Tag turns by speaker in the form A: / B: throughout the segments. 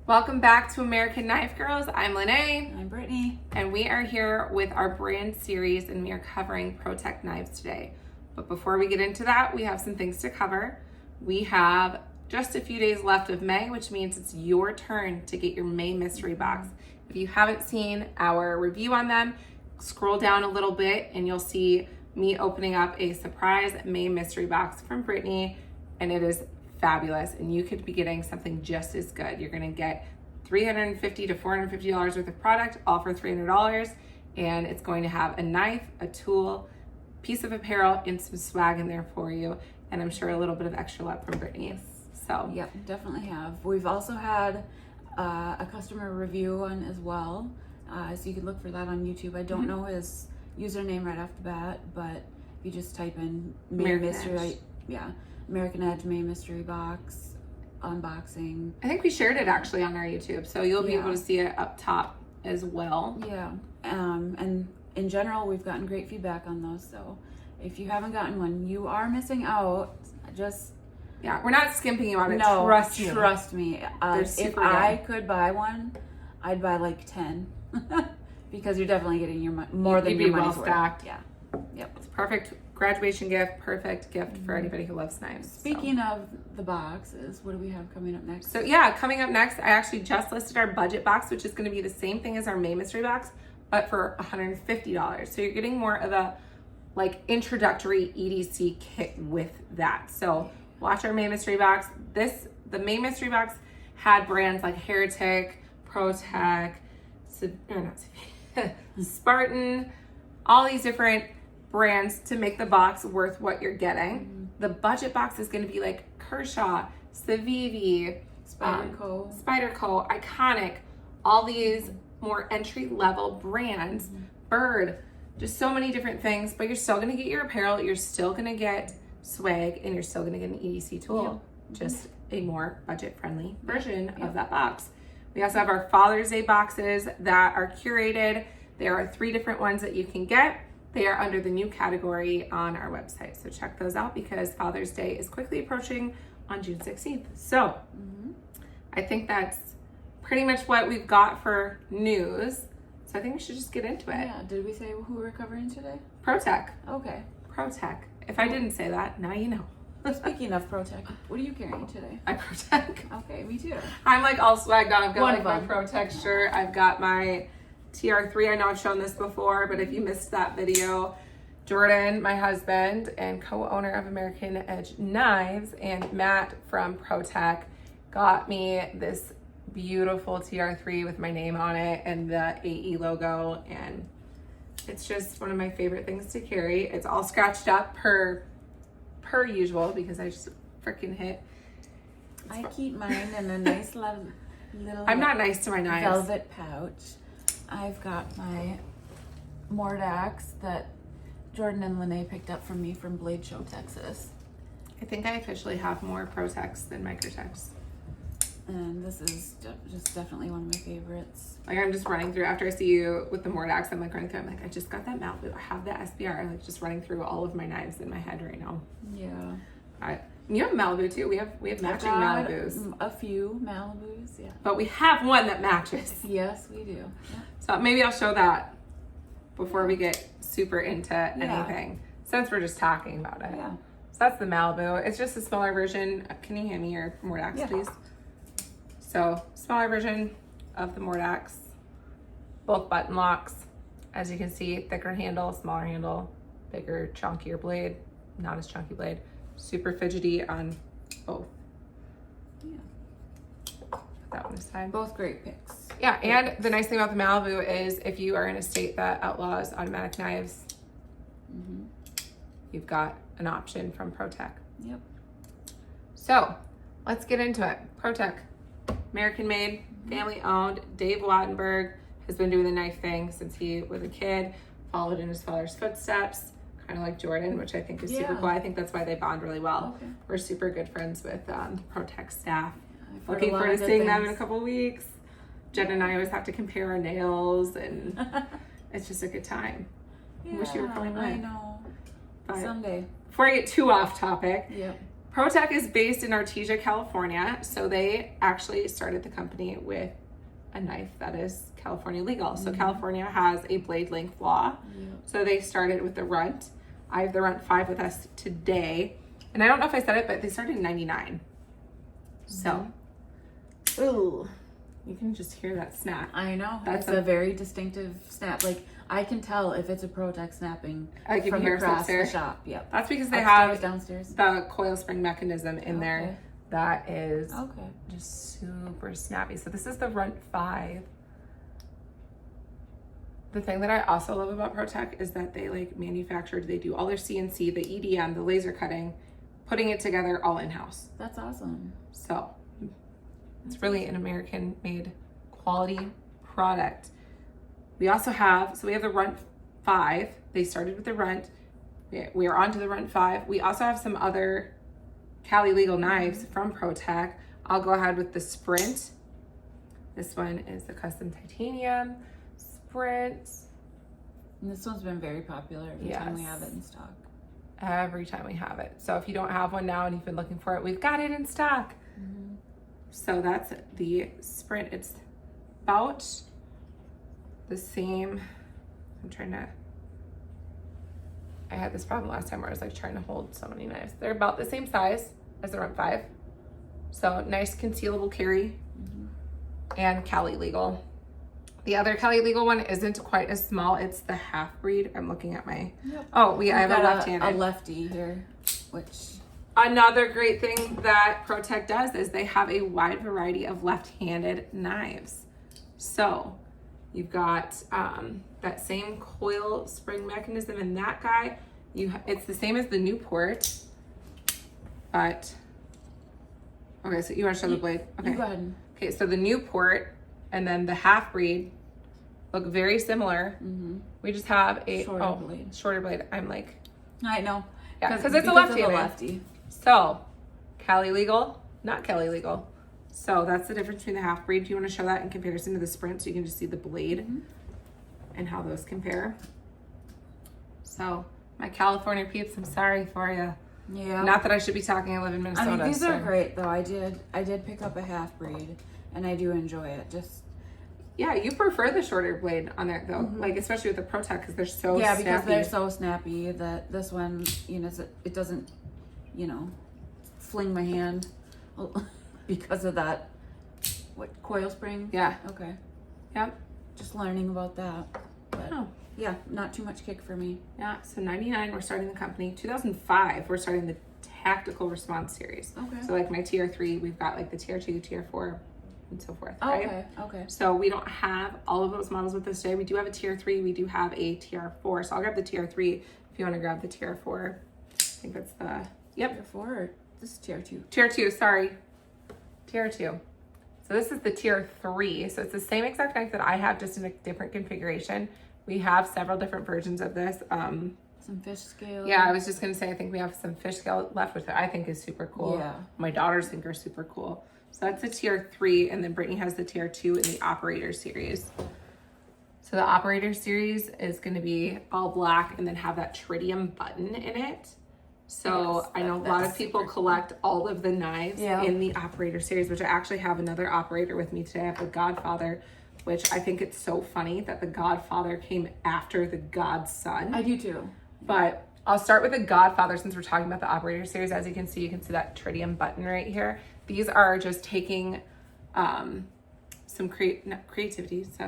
A: Welcome back to American Knife Girls. I'm LeNeigh.
B: I'm Brittany.
A: And we are here with our brand series and we are covering ProTech knives today. But before we get into that, we have some things to cover. We have just a few days left of May, which means it's your turn to get your May mystery box. If you haven't seen our review on them, scroll down a little bit and you'll see me opening up a surprise May mystery box from Brittany, and it is fabulous, and you could be getting something just as good. You're gonna get $350 to $450 worth of product, all for $300, and it's going to have a knife, a tool, piece of apparel, and some swag in there for you, and I'm sure a little bit of extra love from Brittany. So
B: yep, definitely have. We've also had a customer review one as well, so you can look for that on YouTube. I don't know his username right off the bat, but if you just type in May mystery, American Edge May mystery box unboxing.
A: I think we shared it actually on our YouTube, so you'll be able to see it up top as well.
B: Yeah, and in general, we've gotten great feedback on those. So if you haven't gotten one, you are missing out.
A: We're not skimping you on it.
B: No,
A: trust me.
B: If I could buy one, I'd buy like 10 because you're definitely getting your more than your money's worth.
A: Stacked.
B: Yeah. Yep.
A: It's perfect graduation gift, perfect gift for anybody who loves knives.
B: Speaking of the boxes, what do we have coming up next?
A: So coming up next, I actually just listed our budget box, which is going to be the same thing as our May mystery box, but for $150. So you're getting more of a introductory EDC kit with that. So watch our May mystery box. The May mystery box had brands like Heretic, ProTech, Spartan, all these different brands to make the box worth what you're getting. The budget box is going to be like Kershaw, Civivi, Spyderco, Iconic, all these more entry-level brands, Bird, just so many different things, but you're still going to get your apparel, you're still going to get swag, and you're still going to get an EDC tool, just a more budget-friendly version of that box. We also have our Father's Day boxes that are curated. There are 3 different ones that you can get. They are under the new category on our website. So check those out because Father's Day is quickly approaching on June 16th. So I think that's pretty much what we've got for news. So I think we should just get into it.
B: Yeah, did we say who we're covering today?
A: ProTech.
B: Okay.
A: ProTech. If I didn't say that, now you know.
B: Speaking of ProTech, what are you carrying today?
A: I ProTech.
B: Okay, me too.
A: I'm all swagged out. I've got my ProTech shirt. I've got my TR3, I know I've shown this before, but if you missed that video, Jordan, my husband and co-owner of American Edge Knives, and Matt from ProTech got me this beautiful TR3 with my name on it and the AE logo, and it's just one of my favorite things to carry. It's all scratched up per usual because I just freaking hit.
B: I keep mine in a nice little
A: I'm not nice to my knives.
B: Velvet pouch. I've got my Mordax that Jordan and LeNeigh picked up from me from Blade Show, Texas.
A: I think I officially have more ProTechs than Microtechs.
B: And this is just definitely one of my favorites.
A: I'm just running through, after I see you with the Mordax, I'm running through, I just got that Malibu, I have the SBR. I'm just running through all of my knives in my head right now.
B: Yeah.
A: You have Malibu too. We have matching Malibus.
B: A few Malibus, yeah.
A: But we have one that matches.
B: Yes, we do. Yeah.
A: So maybe I'll show that before we get super into anything, since we're just talking about it.
B: Yeah.
A: So that's the Malibu. It's just a smaller version. Can you hand me your Mordax, please? So smaller version of the Mordax. Both button locks. As you can see, thicker handle, smaller handle, bigger, chunkier blade, not as chunky blade. Super fidgety on both.
B: Yeah.
A: Put that one aside.
B: Both great picks.
A: Yeah, and the nice thing about the Malibu is if you are in a state that outlaws automatic knives, you've got an option from ProTech.
B: Yep.
A: So let's get into it. ProTech, American made, family owned. Dave Wattenberg has been doing the knife thing since he was a kid, followed in his father's footsteps. Kind of like Jordan, which I think is super cool. I think that's why they bond really well. Okay. We're super good friends with the ProTech staff. Looking forward to seeing them in a couple weeks. Jen and I always have to compare our nails, and it's just a good time. I wish you were coming with.
B: I know.
A: But
B: someday.
A: Before I get too off topic, ProTech is based in Artesia, California. So they actually started the company with a knife that is California legal. So California has a blade length law. So they started with the Runt. I have the Runt 5 with us today. And I don't know if I said it, but they started in 99. So, ooh, you can just hear that snap.
B: I know. That's a very distinctive snap. Like, I can tell if it's a ProTech snapping from across the shop. Yep.
A: That's because they
B: upstairs,
A: have
B: downstairs.
A: The coil spring mechanism in there that is
B: okay.
A: just super snappy. So this is the Runt 5. The thing that I also love about ProTech is that they like manufactured, they do all their CNC, the EDM, the laser cutting, putting it together all in-house.
B: That's awesome.
A: So it's really an American made quality product. We also have, so we have the Runt 5. They started with the Runt. We are on to the Runt 5. We also have some other Cali legal knives from ProTech. I'll go ahead with the Sprint. This one is the custom titanium Sprint.
B: And this one's been very popular every time we have it in stock.
A: Every time we have it. So if you don't have one now and you've been looking for it, we've got it in stock. So that's the Sprint. It's about the same. I had this problem last time where I was like trying to hold so many knives. They're about the same size as the Runt 5. So nice concealable carry and Cali legal. The other Cali legal one isn't quite as small. It's the half breed. I'm looking at my, I have a left-handed.
B: A lefty here, which.
A: Another great thing that ProTech does is they have a wide variety of left-handed knives. So you've got that same coil spring mechanism in that guy. It's the same as the Newport, but okay. So you want to show the blade? Okay.
B: You go ahead.
A: Okay. So the Newport and then the half breed look very similar. We just have a shorter blade. I'm like,
B: I know.
A: Yeah, because it's a lefty. So Cali legal, not Cali legal. So that's the difference between the half breed. Do you want to show that in comparison to the Sprint so you can just see the blade and how those compare? So my California peeps, I'm sorry for you.
B: Yeah.
A: Not that I should be talking. I live in Minnesota.
B: I mean, these are great though. I did pick up a half breed and I do enjoy it.
A: Yeah, you prefer the shorter blade on there though, like especially with the ProTech because they're so snappy.
B: Because they're so snappy that this one, it doesn't, fling my hand because of that. What, coil spring?
A: Yeah.
B: Okay.
A: Yep.
B: Just learning about that. But yeah, not too much kick for me.
A: Yeah. So 99, we're starting the company. 2005, we're starting the tactical response series.
B: Okay.
A: So like my tier 3, we've got like the tier 2, tier 4. And so forth, right?
B: Okay.
A: So we don't have all of those models with us today. We do have a tier 3. We do have a tier 4. So I'll grab the tier 3 if you want to grab the tier 4. I think that's the
B: tier 4. Or this is tier 2.
A: Tier 2. Sorry, tier 2. So this is the tier 3. So it's the same exact knife that I have, just in a different configuration. We have several different versions of this.
B: Some fish scale.
A: Yeah, I was just gonna say I think we have some fish scale left, which I think is super cool.
B: Yeah.
A: My daughters think are super cool. So that's a tier 3, and then Brittany has the tier 2 in the operator series. So the operator series is going to be all black and then have that tritium button in it. So I know a lot of people collect all of the knives in the operator series, which I actually have another operator with me today. I have the Godfather, which I think it's so funny that the Godfather came after the Godson.
B: I do too.
A: But I'll start with the Godfather since we're talking about the operator series. As you can see that tritium button right here. These are just taking some creativity, I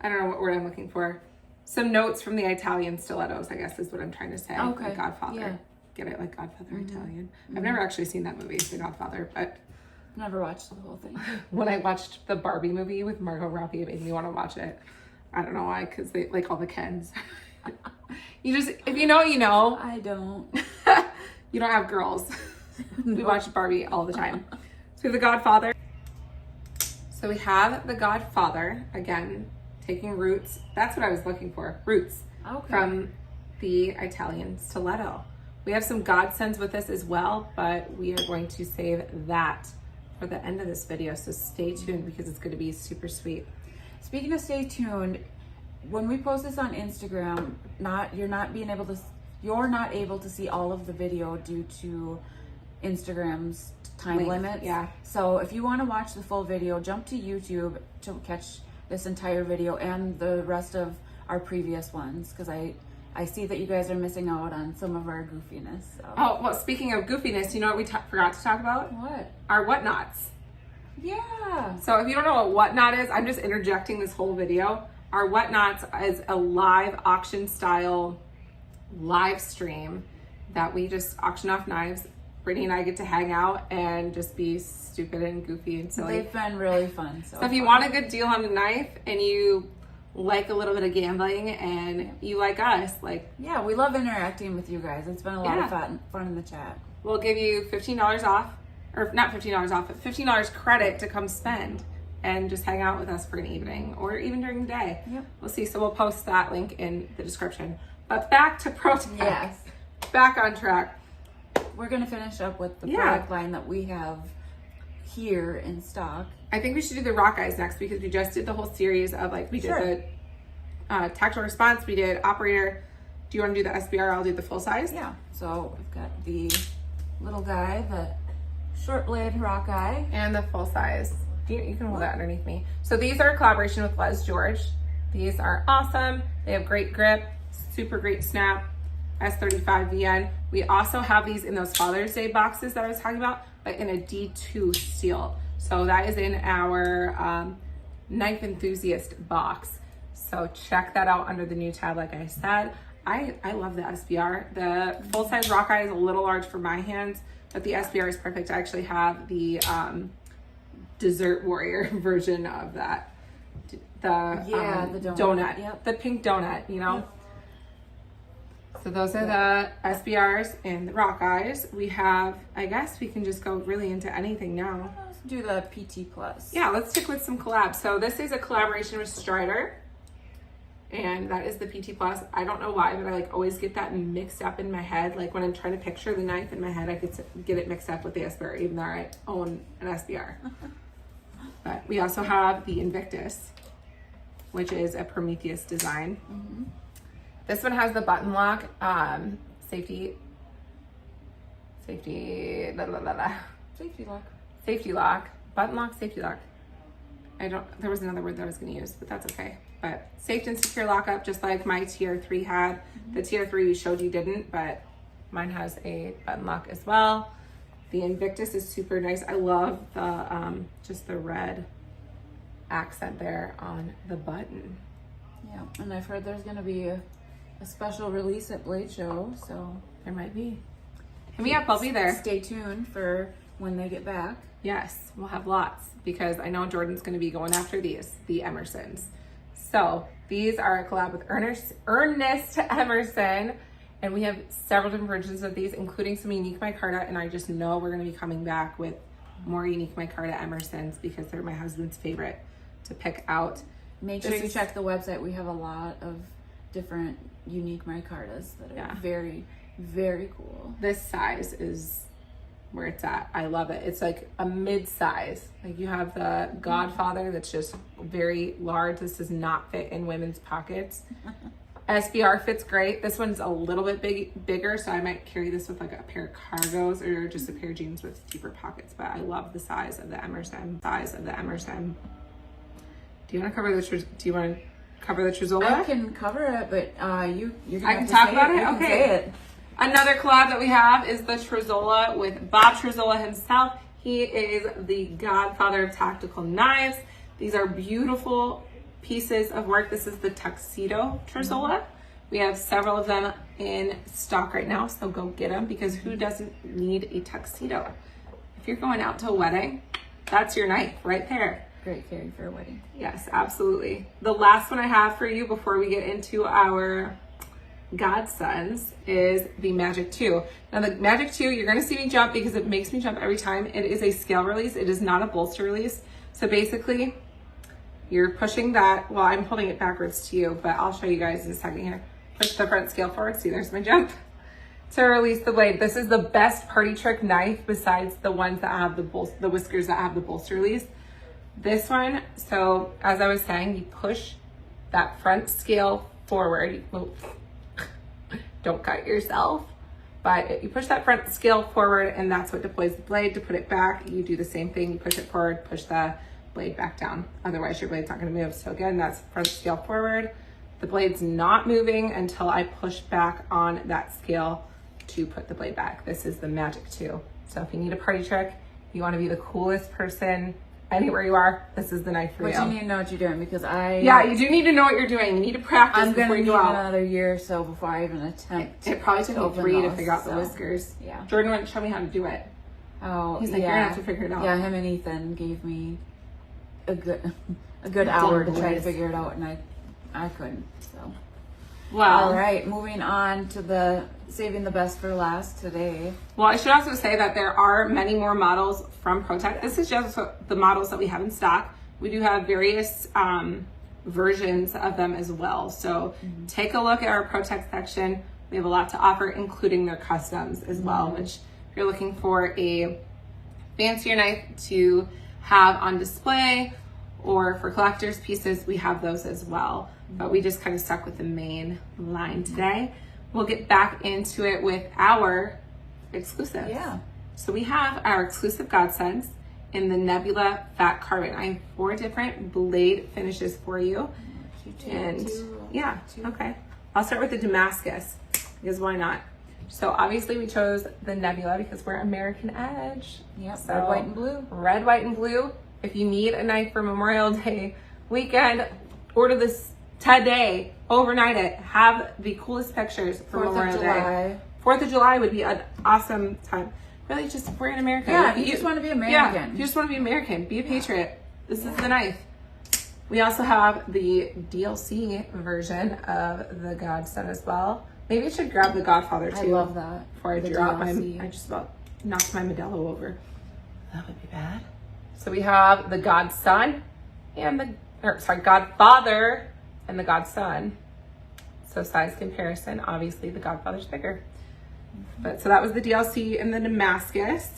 A: don't know what word I'm looking for. Some notes from the Italian stilettos, I guess is what I'm trying to say.
B: Okay.
A: Like Godfather.
B: Yeah.
A: Get it? Like Godfather Italian. I've never actually seen that movie, The Godfather, but
B: never watched the whole thing.
A: When I watched the Barbie movie with Margot Robbie, it made me want to watch it. I don't know why, because they like all the Kens. If you know, you know.
B: I don't.
A: You don't have girls. We watch Barbie all the time. So we have the Godfather. So we have the Godfather, again, taking roots. That's what I was looking for, roots from the Italian stiletto. We have some Godsons with us as well, but we are going to save that for the end of this video. So stay tuned because it's going to be super sweet.
B: Speaking of stay tuned, when we post this on Instagram, you're not able to see all of the video due to Instagram's time limits.
A: Yeah.
B: So if you want to watch the full video, jump to YouTube to catch this entire video and the rest of our previous ones, because I see that you guys are missing out on some of our goofiness. So.
A: Oh, well, speaking of goofiness, you know what we forgot to talk about?
B: What?
A: Our whatnots.
B: Yeah.
A: So if you don't know what whatnot is, I'm just interjecting this whole video. Our whatnots is a live auction style live stream that we just auction off knives. Brittany and I get to hang out and just be stupid and goofy and silly.
B: They've been really fun.
A: So if you want a good deal on a knife and you like a little bit of gambling and you like us, like,
B: yeah, we love interacting with you guys. It's been a lot of fun in the chat.
A: We'll give you $15 off, or not $15 off, but $15 credit to come spend and just hang out with us for an evening or even during the day.
B: Yep.
A: We'll see. So we'll post that link in the description. But back to ProTech.
B: Yes.
A: Back on track.
B: We're going to finish up with the product line that we have here in stock.
A: I think we should do the rock eyes next because we just did the whole series of, like, we did the tactile response, we did operator. Do you want to do the SBR? I'll do the full size.
B: Yeah. So we've got the little guy, the short blade rock eye.
A: And the full size. You can hold that underneath me. So these are a collaboration with Les George. These are awesome. They have great grip, super great snap, S35 VN. We also have these in those Father's Day boxes that I was talking about, but in a D2 steel. So that is in our knife enthusiast box. So check that out under the new tab, like I said. I love the SBR. The full-size rock eye is a little large for my hands, but the SBR is perfect. I actually have the Dessert Warrior version of that. The donut.
B: Yep.
A: The pink donut, you know?
B: Yep.
A: So those are the SBRs and the rock eyes. We have, I guess we can just go really into anything now.
B: Let's do the PT Plus.
A: Yeah, let's stick with some collabs. So this is a collaboration with Strider, and that is the PT Plus. I don't know why, but I like always get that mixed up in my head. Like when I'm trying to picture the knife in my head, I get it mixed up with the SBR, even though I own an SBR. But we also have the Invictus, which is a Prometheus design.
B: Mm-hmm.
A: This one has the button lock, safety lock, button lock, safety lock. There was another word that I was going to use, but that's okay. But safe and secure lockup, just like my TR3 had. Mm-hmm. The TR3 we showed you didn't, but mine has a button lock as well. The Invictus is super nice. I love the just the red accent there on the button.
B: Yeah, and I've heard there's going to be a special release at Blade Show, so
A: there might be. Hit me up, I'll be there.
B: Stay tuned for when they get back.
A: Yes, we'll have lots because I know Jordan's going to be going after these, the Emersons. So these are a collab with Ernest Emerson, and we have several different versions of these, including some unique micarta, and I just know we're going to be coming back with more unique micarta Emersons because they're my husband's favorite to pick out.
B: Make sure you check the website. We have a lot of different unique micartas that are very, very cool.
A: This size is where it's at. I love it. It's like a mid-size. Like you have the Godfather that's just very large. This does not fit in women's pockets. SBR fits great. This one's a little bit bigger, so I might carry this with like a pair of cargos or just a pair of jeans with deeper pockets. But I love the size of the Emerson. Do you want to cover the Trezola?
B: I can cover it, but you're gonna
A: I
B: have
A: can
B: to
A: talk
B: say
A: about
B: it.
A: it?
B: You can
A: Okay.
B: say it.
A: Another collab that we have is the Trezola with Bob Trezola himself. He is the godfather of tactical knives. These are beautiful pieces of work. This is the Tuxedo Trezola. We have several of them in stock right now, so go get them because who doesn't need a tuxedo? If you're going out to a wedding, that's your knife right there.
B: Great carry for a wedding.
A: Yes, absolutely. The last one I have for you before we get into our godsons is the Magic 2. Now the Magic 2, you're gonna see me jump because it makes me jump every time. It is a scale release. It is not a bolster release. So basically, you're pushing that, well, I'm holding it backwards to you, but I'll show you guys in a second here. Push the front scale forward. See, there's my jump. To release the blade. This is the best party trick knife besides the ones that have the whiskers that have the bolster release. This one, so as I was saying, you push that front scale forward. Don't cut yourself. But you push that front scale forward and that's what deploys the blade. To put it back, you do the same thing. You push it forward, push the blade back down. Otherwise your blade's not gonna move. So again, that's front scale forward. The blade's not moving until I push back on that scale to put the blade back. This is the magic too. So if you need a party trick, you wanna be the coolest person anywhere you are, this is the knife for you.
B: But you need to know what you're doing because
A: Yeah, you do need to know what you're doing. You need to practice before you go out.
B: Another year or so before I even attempt.
A: It probably took me 3 to figure out the whiskers.
B: Yeah.
A: Jordan wouldn't show me how to do it.
B: Oh,
A: he's like, you're gonna have to figure it out.
B: Yeah, him and Ethan gave me a good hour to try to figure it out, and I couldn't. So.
A: Well.
B: All right, moving on to the saving the best for last today.
A: Well, I should also say that there are many more models from ProTech. This is just the models that we have in stock. We do have various versions of them as well. So take a look at our ProTech section. We have a lot to offer, including their customs as well, which if you're looking for a fancier knife to have on display or for collector's pieces, we have those as well. But we just kind of stuck with the main line today. We'll get back into it with our exclusives.
B: Yeah.
A: So we have our exclusive Godsends in the Nebula Fat Carbon. I have 4 different blade finishes for you. Okay. I'll start with the Damascus because why not? So obviously we chose the Nebula because we're American Edge.
B: Yep.
A: So
B: red, white, and blue.
A: Red, white, and blue. If you need a knife for Memorial Day weekend, order this today. Overnight it. Have the coolest pictures for Memorial Day. 4th of July would be an awesome time. Really, just we're in America.
B: Yeah, if you just want to be American.
A: Yeah, if you just want to be American, be a patriot. This is the knife. We also have the DLC version of the Godsend as well. Maybe I should grab the Godfather too.
B: I love that.
A: Before I drop I just about knocked my Modelo over. That would be bad. So we have the Godson and Godfather and the Godson. So size comparison, obviously the Godfather's bigger. But so that was the DLC and the Damascus.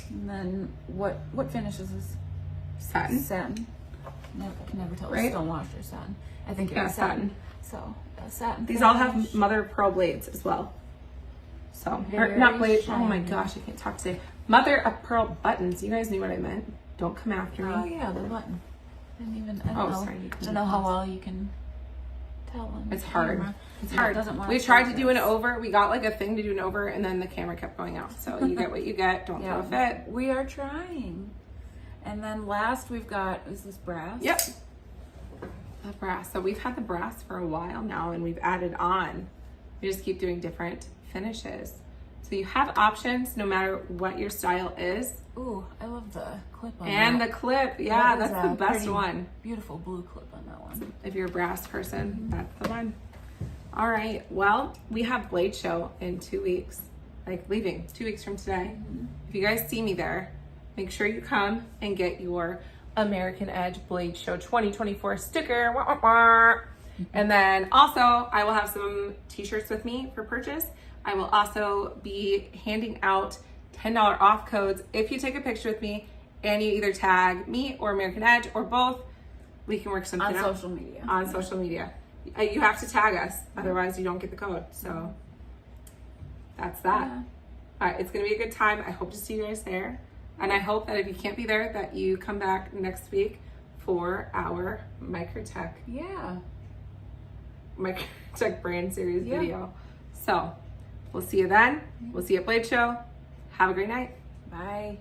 B: And then what finish is this?
A: Satin.
B: Satin. Can never tell
A: Right?
B: It's stonewashed or satin. I think it was satin. So satin.
A: These all have mother of pearl blades as well. So or not blades. Oh my gosh, I can't talk today. Mother of pearl buttons. You guys knew what I meant. Don't come after me.
B: Oh yeah, the button. I don't know.
A: Sorry.
B: I don't know how well you can tell them.
A: It's hard.
B: Camera.
A: It's hard. We tried to do an over. We got like a thing to do an over, and then the camera kept going out. So you get what you get. Don't throw a fit.
B: We are trying. And then last we've got, is this brass?
A: Yep. The brass. So we've had the brass for a while now, and we've added on. We just keep doing different finishes. So you have options no matter what your style is.
B: Ooh, I love the clip on
A: and
B: that.
A: The clip. Yeah, that's the best one.
B: Beautiful blue clip on that one.
A: If you're a brass person, that's the one. All right. Well, we have Blade Show in 2 weeks. Like leaving 2 weeks from today. If you guys see me there, make sure you come and get your American Edge Blade Show 2024 sticker. Wah, wah, wah. And then also, I will have some t-shirts with me for purchase. I will also be handing out $10 off codes if you take a picture with me and you either tag me or American Edge or both. We can work something out.
B: On social media.
A: On social media. You have to tag us, otherwise you don't get the code. So that's that.
B: Yeah.
A: All right, it's gonna be a good time. I hope to see you guys there. And I hope that if you can't be there, that you come back next week for our Microtech brand series video. So we'll see you then. We'll see you at Blade Show. Have a great night.
B: Bye.